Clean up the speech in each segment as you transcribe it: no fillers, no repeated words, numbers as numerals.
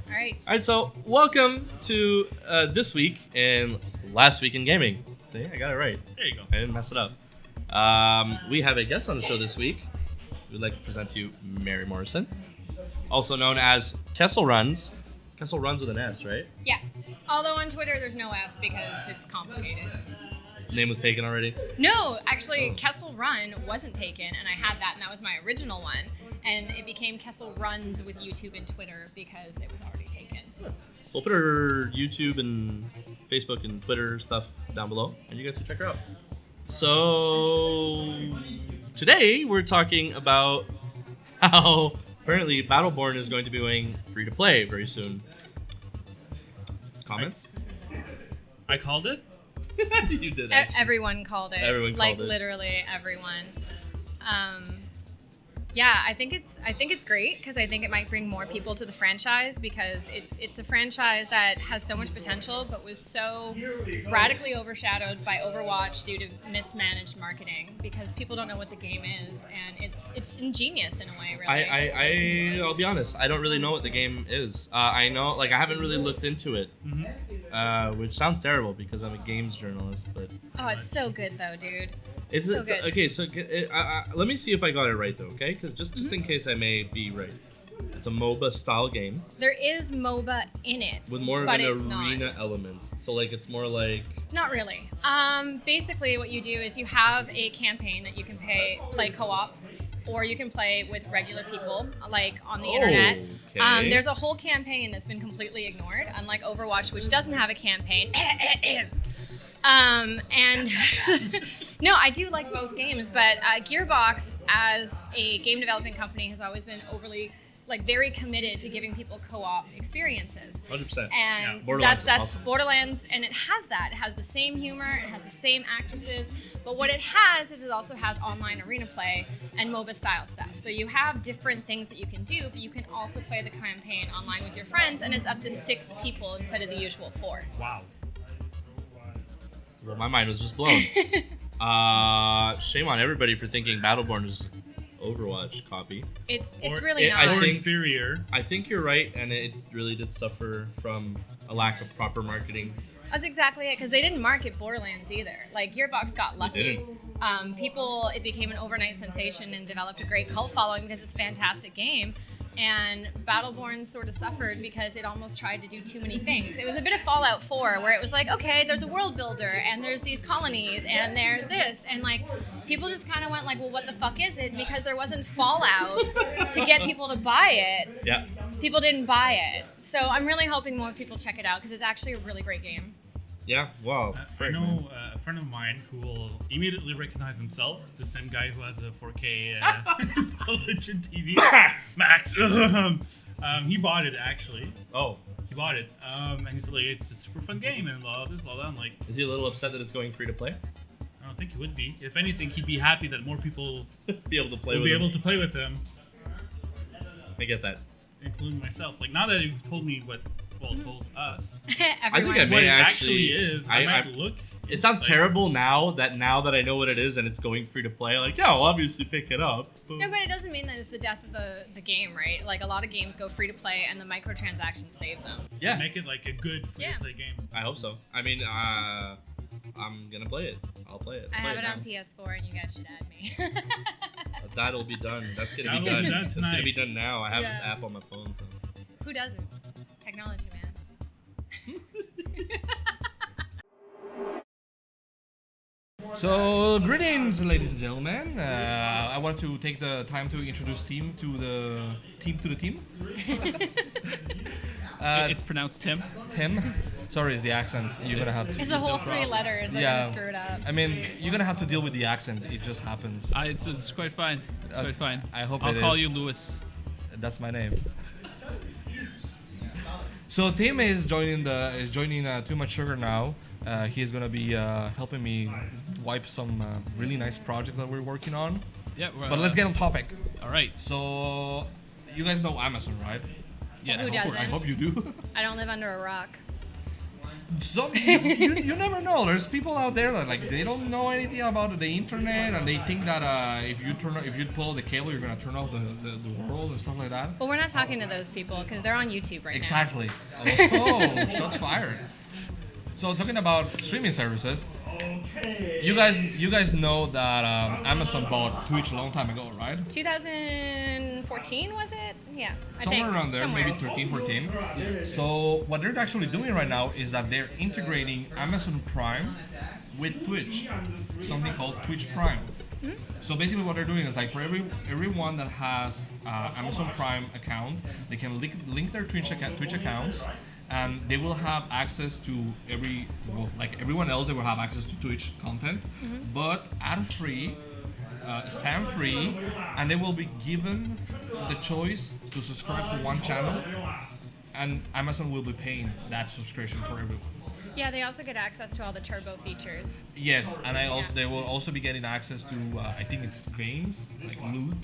All right, so welcome to this week and last week in gaming. See, I got it right. There you go. I didn't mess it up. We have a guest on the show this week. We'd like to present to you Maery Morrison, also known as Kesselruns. Kesselruns with an S, right? Yeah. Although on Twitter there's no S because it's complicated. Name was taken already? No, actually, Kesselrun wasn't taken, and I had that, and that was my original one. And it became Kesselruns with YouTube and Twitter because it was already taken. We'll put her YouTube and Facebook and Twitter stuff down below, and you guys can check her out. So today we're talking about how apparently Battleborn is going to be going free to play very soon. Comments? I called it. You did. Actually. Everyone called it. Everyone called it. Literally everyone. Yeah, I think it's great because I think it might bring more people to the franchise because it's a franchise that has so much potential but was so radically overshadowed by Overwatch due to mismanaged marketing because people don't know what the game is and it's ingenious in a way, really. I'll be honest, I don't really know what the game is. I know, like, I haven't really looked into it, which sounds terrible because I'm a games journalist, but... Oh, it's so good though, dude. It's good. Okay, so let me see if I got it right though, okay? Because just in case I may be right, it's a MOBA style game. There is MOBA in it, with more of but an arena elements. So like it's more like. Not really. Basically, what you do is you have a campaign that you can play co-op, or you can play with regular people, like on the internet. Okay. There's a whole campaign that's been completely ignored, unlike Overwatch, which doesn't have a campaign. And no, I do like both games, but Gearbox, as a game developing company, has always been overly, very committed to giving people co-op experiences. 100%. And Borderlands that's awesome. Borderlands, and it has that. It has the same humor, it has the same actresses, but what it has is it also has online arena play and MOBA style stuff. So you have different things that you can do, but you can also play the campaign online with your friends, and it's up to 6 people instead of the usual 4. Wow. Well, my mind was just blown. Shame on everybody for thinking Battleborn is Overwatch copy. It's really not. Or inferior. I think you're right, and it really did suffer from a lack of proper marketing. That's exactly it, because they didn't market Borderlands either. Gearbox got lucky. It became an overnight sensation and developed a great cult following because it's a fantastic game. And Battleborn sort of suffered because it almost tried to do too many things. It was a bit of Fallout 4 where it was like, okay, there's a world builder and there's these colonies and there's this. And people just kind of went well, what the fuck is it? Because there wasn't Fallout to get people to buy it. Yeah. People didn't buy it. So I'm really hoping more people check it out because it's actually a really great game. Yeah, wow. I know a friend of mine who will immediately recognize himself, the same guy who has a 4K television TV. Max! He bought it, actually. Oh. He bought it. And he's like, it's a super fun game, and blah, blah, blah, blah. I'm like... Is he a little upset that it's going free to play? I don't think he would be. If anything, he'd be happy that more people be able to play with him. I get that. Including myself. Now that you've told me told us. I think I may actually is. I might look. It sounds terrible now that I know what it is and it's going free to play. I'll obviously pick it up. No, but it doesn't mean that it's the death of the game, right? A lot of games go free to play and the microtransactions save them. Yeah. Make it a good free to play game. I hope so. I mean, I'm gonna play it. I'll play it. I have it on PS4 and you guys should add me. That'll be done. That's gonna be done. That's gonna be done now. I have an app on my phone. So. Who doesn't? Technology, man. So, greetings, ladies and gentlemen. I want to take the time to introduce team to the team. It's pronounced Tim. Tim. Sorry, it's the accent. You're gonna have to. It's a whole 3 letters that you screwed up. I mean, you're gonna have to deal with the accent. It just happens. It's quite fine. It's quite fine. I hope I'll call you Louis. That's my name. So Tim is joining Too Much Sugar now. He's gonna be helping me wipe some really nice projects that we're working on. Yeah. But let's get on topic. All right. So you guys know Amazon, right? Yes. Who doesn't? I hope you do. I don't live under a rock. You never know. There's people out there that like they don't know anything about the internet, and they think that if you pull the cable, you're gonna turn off the world and stuff like that. Well, we're not talking to those people because they're on YouTube right Exactly. Oh, shots fired. So talking about streaming services, you guys know that Amazon bought Twitch a long time ago, right? now. 2014 was it? Yeah. I Somewhere think. around there, Somewhere. maybe 13, 14. So what they're actually doing right now is that they're integrating Amazon Prime with Twitch, something called Twitch Prime. So basically what they're doing is like for everyone that has Amazon Prime account, they can link their Twitch accounts, and they will have access to like everyone else, they will have access to Twitch content, but ad-free, spam-free, and they will be given the choice to subscribe to one channel, and Amazon will be paying that subscription for everyone. Yeah, they also get access to all the turbo features. Yes, and they will also be getting access to I think it's games like loot,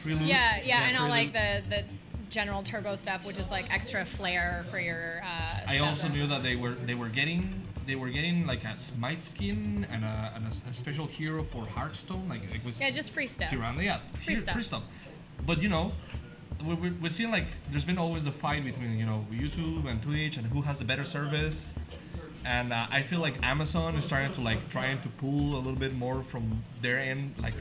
free loot. Yeah, and all free like loot. the general turbo stuff, which is like extra flair for your. I stuff. also knew that they were getting like a Smite skin and a special hero for Hearthstone, like it was Yeah, just free stuff. Tirana, yeah, Free stuff. But you know, we're seeing like there's been always the fight between YouTube and Twitch and who has the better service. And I feel like Amazon is trying to pull a little bit more from their end, like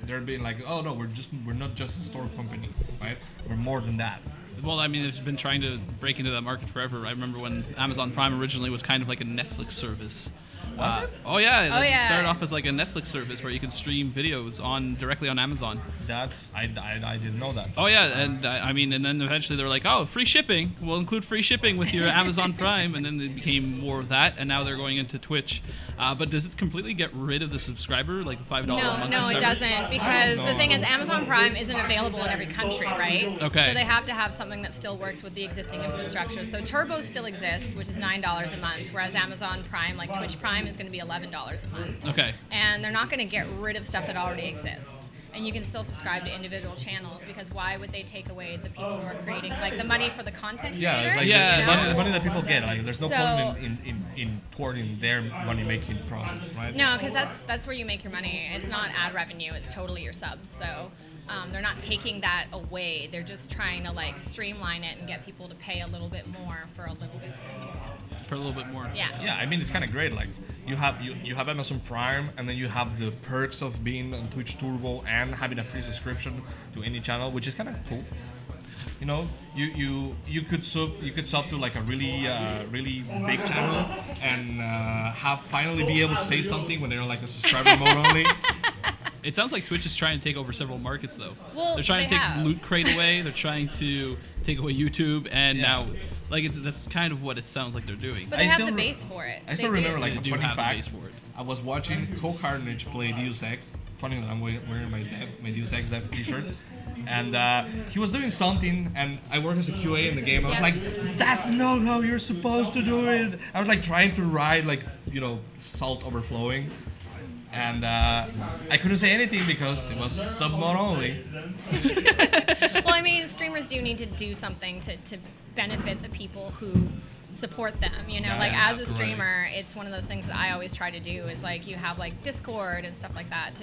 they're being like, oh no, we're not just a store company, right? We're more than that. Well, I mean, they've been trying to break into that market forever. I remember when Amazon Prime originally was kind of like a Netflix service. Was it? Oh yeah, Oh, it yeah. started off as like a Netflix service where you can stream videos directly on Amazon. I didn't know that. Oh yeah, and I mean, and then eventually they were like, oh, free shipping. We'll include free shipping with your Amazon Prime, and then it became more of that, and now they're going into Twitch. But does it completely get rid of the subscriber, like the $5 a month? No, it subscriber? doesn't, because know. the thing is, Amazon Prime isn't available in every country, right? Okay. So they have to have something that still works with the existing infrastructure. So Turbo still exists, which is $9 a month, whereas Amazon Prime, like Twitch Prime, is going to be $11 a month. Okay. And they're not going to get rid of stuff that already exists. And you can still subscribe to individual channels, because why would they take away the people who are creating, like the money for the content Yeah, creator? it's like Yeah. you know? the money that people get. Like, there's no So- point in thwarting their money-making process, right? No, because that's where you make your money. It's not ad revenue. It's totally your subs. So they're not taking that away. They're just trying to like streamline it and get people to pay a little bit more for a little bit. For a little bit more. Yeah. Yeah, I mean it's kind of great. Like you have Amazon Prime, and then you have the perks of being on Twitch Turbo and having a free subscription to any channel, which is kind of cool. You know, you could sub to like a really big channel and have finally be able to say something when they're like a subscriber mode only. It sounds like Twitch is trying to take over several markets, though. Well, they're trying to they take have. Loot Crate away. They're trying to take away YouTube, and Yeah. now, like, that's kind of what it sounds like they're doing. But they I have still the re- base for it. I still They remember do. like They a do funny have the fact. base for it. I was watching Co-Carnage play Deus Ex. Funny that I'm wearing my Deus Ex Dev t-shirt. And he was doing something, and I work as a QA in the game. I was Yeah. like, that's not how you're supposed to do it. I was like trying to ride like, salt overflowing. And I couldn't say anything because it was sub mode only. Well, I mean, streamers do need to do something to benefit the people who support them. Yeah, Like as a correct. streamer, it's one of those things that I always try to do is like you have like Discord and stuff like that.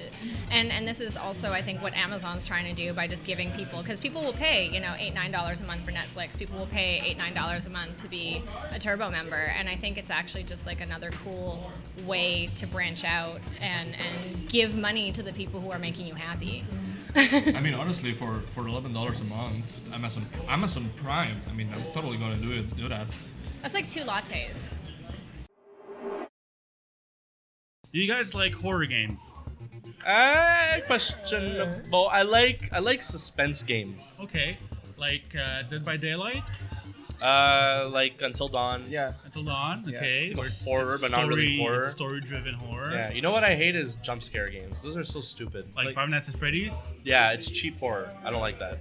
And this is also I think what Amazon's trying to do by just giving people, because people will pay $8-9 a month for Netflix. People will pay $8-9 a month to be a Turbo member, and I think it's actually just like another cool way to branch out and give money to the people who are making you happy. I mean, honestly, for $11 a month, Amazon Prime. I mean, I'm totally gonna do that. That's like 2 lattes. Do you guys like horror games? Questionable. I like suspense games. Okay, like Dead by Daylight, Like Until Dawn. Yeah. Until Dawn. Yeah, Okay, it's like where it's horror, but not really horror. Story-driven horror. Yeah. You know what I hate is jump scare games. Those are so stupid. Like Five Nights at Freddy's. Yeah, it's cheap horror. I don't like that.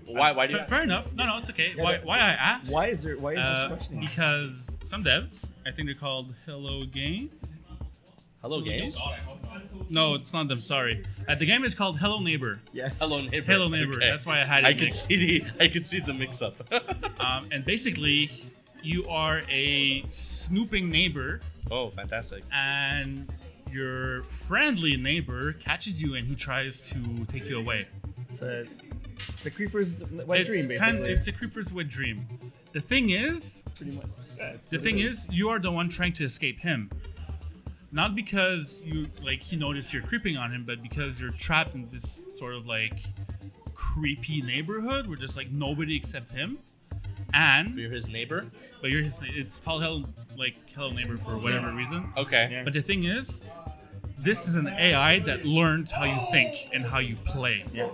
Why do you? Fair enough. No, it's okay. Yeah, why I asked? Why is there questioning? Because some devs, I think they're called Hello Game. Hello Games. No, it's not them. Sorry. The game is called Hello Neighbor. Yes. Hello Neighbor. Hello Neighbor. Okay. That's why I had it I could mixed. see the mix up. And basically, you are a snooping neighbor, Oh, fantastic. and your friendly neighbor catches you and he tries to take you away. It's a creeper's wet dream, basically. It's a creeper's wet dream. The thing is, pretty much. Yeah, it's the what thing it is, you are the one trying to escape him. Not because he noticed you're creeping on him, but because you're trapped in this sort of like creepy neighborhood where just like nobody except him. And You're his neighbor? but it's called Hello Neighbor for whatever reason. Okay. Yeah. But the thing is, this is an AI that learns how you think and how you play. Yeah.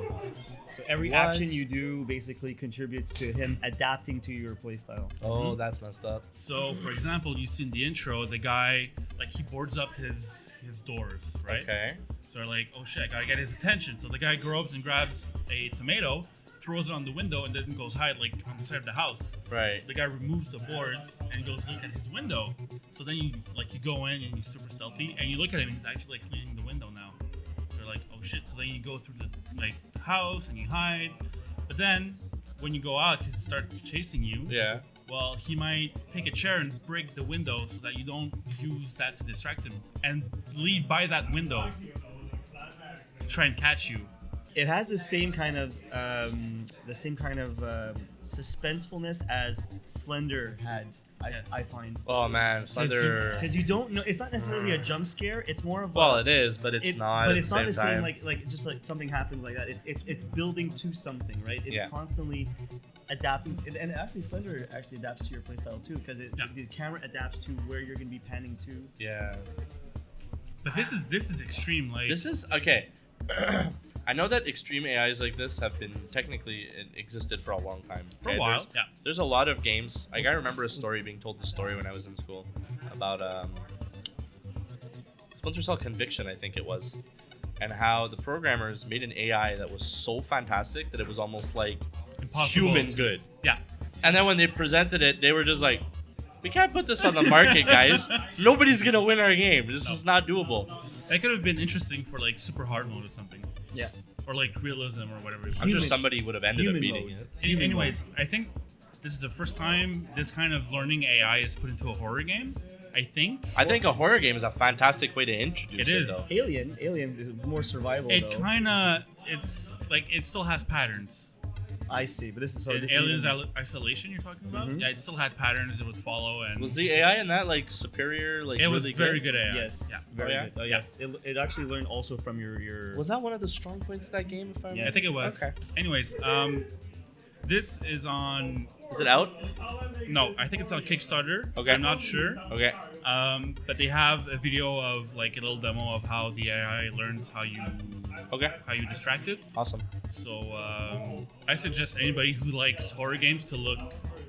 So every What? action you do basically contributes to him adapting to your playstyle. Oh, that's messed up. So, for example, you see in the intro, the guy he boards up his doors, right? Okay. So they're like, oh shit, I gotta get his attention. So the guy goes and grabs a tomato, throws it on the window, and then goes hide on the side of the house. Right. So the guy removes the boards and goes look at his window. So then you go in and you're super stealthy and you look at him and he's actually cleaning the window now. So you're like, oh shit. So then you go through the house and you hide. But then when you go out, because he starts chasing you, Yeah. well, he might take a chair and break the window so that you don't use that to distract him and leave by that window to try and catch you. It has the same kind of suspensefulness as Slender had. Yes. I find. Oh, man. Slender. Because you don't know, it's not necessarily a jump scare. It's more of Well, a, it is, but it's not But at it's the not same the same time. like just like something happens like that. It's building to something, right? It's Yeah. constantly adapting, and actually Slender actually adapts to your playstyle too, because Yeah. the camera adapts to where you're gonna be panning to. Yeah. But this is extreme. Like This is okay. I know that extreme AIs like this have been technically existed for a long time. for a okay? while. There's a lot of games. Like I remember a story being told the story when I was in school about Splinter Cell Conviction, I think it was, and how the programmers made an AI that was so fantastic that it was almost like Impossible human to- good. Yeah. And then when they presented it, they were just like, "We can't put this on the market, guys. Nobody's gonna win our game. This is not doable." That could have been interesting for like super hard mode or something, Yeah. or like realism or whatever. I'm sure Human- somebody would have ended up human beating mode. it. Anyways, I think this is the first time this kind of learning AI is put into a horror game. I think I think a horror game is a fantastic way to introduce It it, is. though. Alien is more survival it though. it's like it still has patterns. I see, but this is In this Aliens is Isolation you're talking about? Mhm. Yeah, it still had patterns it would follow and Was the AI in that like superior? Like it was really very good AI. yes, Yeah. very Oh, yeah? good. Oh yes, it actually learned also from your. Was that one of the strong points of that game? If I Yeah. I think it was. Okay. Anyways, this is on Is it out? no, I think it's on Kickstarter. Okay. I'm not sure. Okay. But they have a video of like a little demo of how the AI learns how you Okay. distract it. Awesome. So I suggest anybody who likes horror games to look.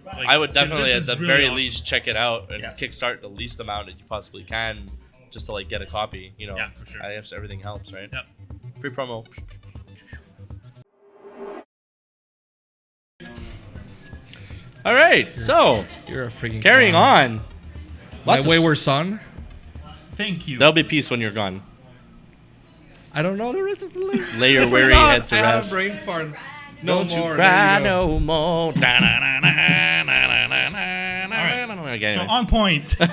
Like, I would definitely, this at is the really very awesome. least, check it out and Yeah. kickstart the least amount that you possibly can, just to like get a copy. You know. Yeah, for sure. I guess everything helps, right? Yep. Free promo. All right. So You're a freaking carrying clown. on. My Lots of wayward son. Thank you. There'll be peace when you're gone. I don't know the rest of the lyrics. Lay your I weary forgot. head to I had rest. a brain fart. Don't you more. cry There you go. no more. Okay, So anyway. on point. We're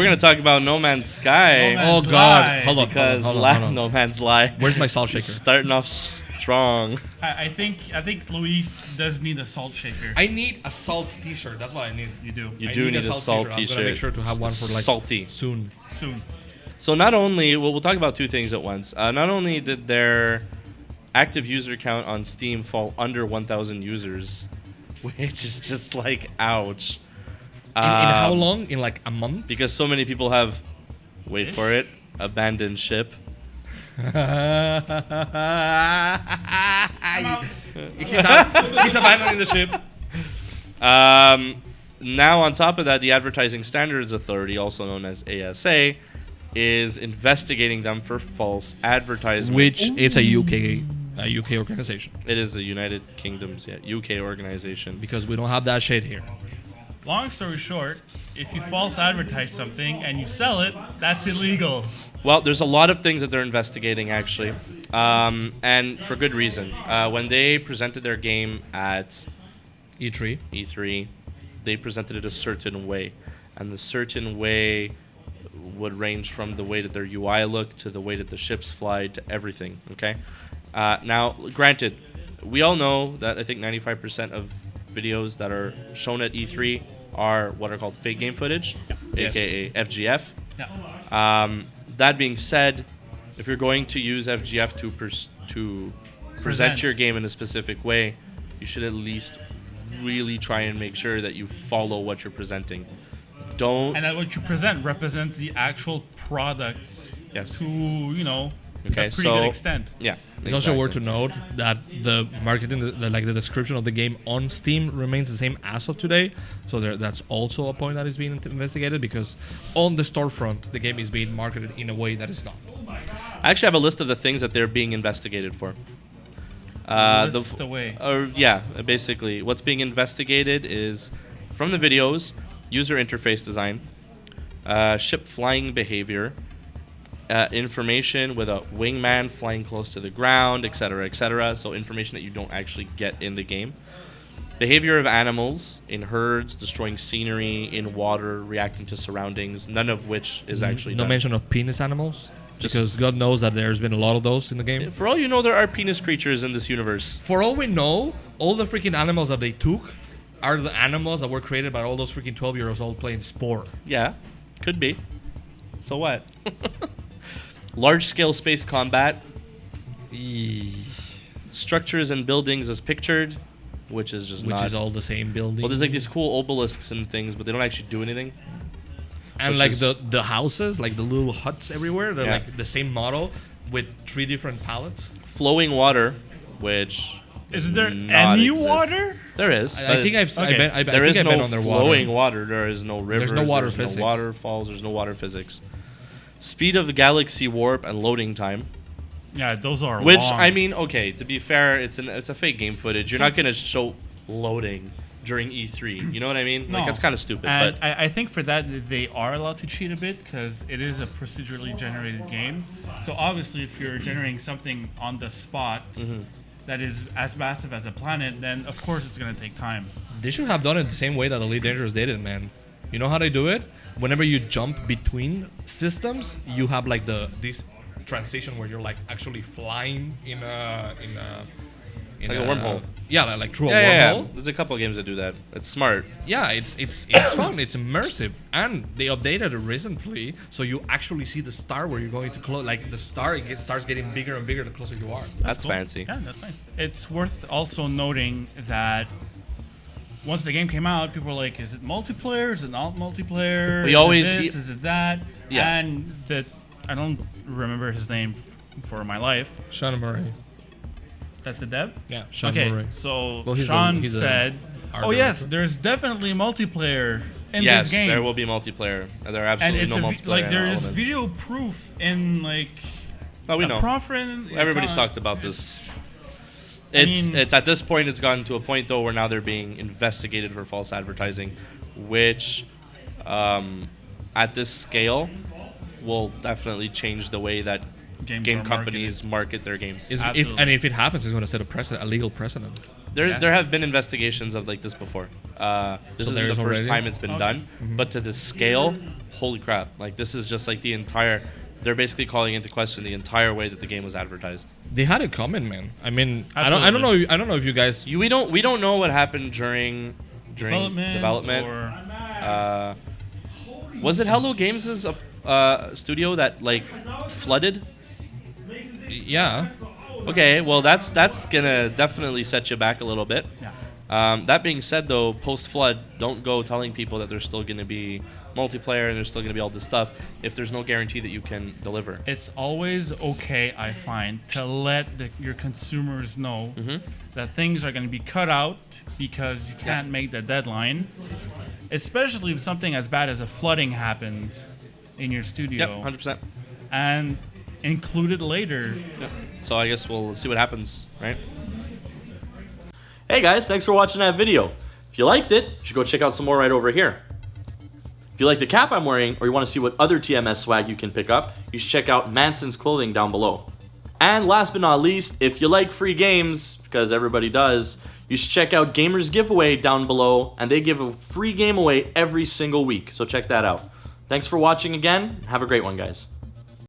gonna talk about No Man's Sky No Oh Man's God! Lie. Hold on, because hold on. No Man's Lie. Where's my salt shaker? Starting off strong. I think Luis does need a salt shaker. I need a salt T-shirt. That's what I need. You do. You do need a salt I'm gonna T-shirt. make sure to have one for like Salty. soon. Soon. So not only, well, we'll talk about two things at once. Not only did their active user count on Steam fall under 1,000 users, which is just like ouch. In how long? In like a month? Because so many people have, wait for it, abandoned ship. He's abandoning the ship. Now, on top of that, the Advertising Standards Authority, also known as ASA, is investigating them for false advertisement. Which it's a UK organization It is the United Kingdom's UK organization. because we don't have that shit here. Long story short, if you false advertise something and you sell it, that's illegal. Well, there's a lot of things that they're investigating, actually, and for good reason. When they presented their game at E3. E3, they presented it a certain way, and the certain way would range from the way that their UI looked to the way that the ships fly to everything. Okay, now granted, we all know that I think 95% of videos that are shown at E3 are what are called fake game footage, aka FGF. Yeah. That being said, if you're going to use FGF to present your game in a specific way, you should at least really try and make sure that you follow what you're presenting. Don't. And that what you present represents the actual product Yes. to, you know, Okay, a pretty good extent. Yeah. It's also worth to note that the marketing, the description of the game on Steam remains the same as of today. So that's also a point that is being investigated, because on the storefront, the game is being marketed in a way that is not. I actually have a list of the things that they're being investigated for. List away. Yeah, basically, what's being investigated is from the videos, user interface design, ship flying behavior, information with a wingman flying close to the ground, etc., etc. So information that you don't actually get in the game. Behavior of animals in herds, destroying scenery, in water, reacting to surroundings, none of which is actually No done. mention of penis animals, Just- because God knows that there's been a lot of those in the game. For all you know, there are penis creatures in this universe. For all we know, all the freaking animals that they took are the animals that were created by all those freaking 12-year-olds playing Spore. Yeah, could be. So what? Large-scale space combat, structures and buildings as pictured, which is just Which not. is all the same building. Well, there's like these cool obelisks and things, but they don't actually do anything. and which like is- the houses, like the little huts everywhere, they're Yeah. like the same model with 3 different palettes. Flowing water, which Is there not any exist. water? There is. I think I've okay. I There think is I've been no on their flowing water. water. There is no rivers. no water there's physics. no waterfalls. There's no water physics. Speed of the galaxy warp and loading time. Yeah, those are Which long. I mean, okay, to be fair, it's a fake game footage. You're not gonna show loading during E3. You know what I mean? No. Like that's kind of stupid. And But I think for that they are allowed to cheat a bit because it is a procedurally generated game. So obviously, if you're generating something on the spot Mm-hmm. that is as massive as a planet, then of course it's gonna take time. They should have done it the same way that Elite Dangerous did it, man. You know how they do it? Whenever you jump between systems, you have like this transition where you're like actually flying in a Like a wormhole. Yeah, like through yeah, a yeah, wormhole. yeah. There's a couple of games that do that. It's smart. Yeah, it's fun. It's immersive, and they updated it recently, so you actually see the star where you're going to close. Like the star, starts getting bigger and bigger the closer you are. That's Cool. fancy. Yeah, that's nice. It's worth also noting that once the game came out, people were like, "Is it multiplayer? Is it not multiplayer? We is always it this? hear- Is it that?" Yeah. And that I don't remember his name for my life. Sean Murray. That's the dev. Yeah, Sean Okay, Murray. so Well, he's Sean he's a said, art "Oh yes, director. there's definitely multiplayer in Yes, this game." there will be multiplayer. There are and absolutely it's no a multiplayer. like there is elements. video proof in like No, we a know. profit. Everybody's talked about this. I It's mean- it's at this point it's gotten to a point though where now they're being investigated for false advertising, which at this scale will definitely change the way that Games game are companies market their games. Absolutely. If it happens, it's going to set a legal precedent. There have been investigations of like this before. This So isn't the there's first already? time it's been Okay. done, but to this scale, holy crap! Like this is just like the entire. They're basically calling into question the entire way that the game was advertised. They had it coming, man. I mean, I Absolutely. don't know if you guys. We don't know what happened during development. or Was it Hello Games' studio that like flooded? Yeah. Okay, well that's gonna definitely set you back a little bit. Yeah. That being said, though, post flood, don't go telling people that there's still gonna be multiplayer and there's still gonna be all this stuff if there's no guarantee that you can deliver. It's always okay, I find, to let your consumers know Mm-hmm. that things are going to be cut out because you can't make the deadline. Especially if something as bad as a flooding happened in your Yep, studio 100%. and included later. Yep. So I guess we'll see what happens, right? Hey guys, thanks for watching that video. If you liked it, you should go check out some more right over here. If you like the cap I'm wearing, or you want to see what other TMS swag you can pick up, you should check out Manson's clothing down below. And last but not least, if you like free games, because everybody does, You should check out Gamers Giveaway down below, and they give a free game away every single week, so check that out. Thanks for watching again. Have a great one, guys.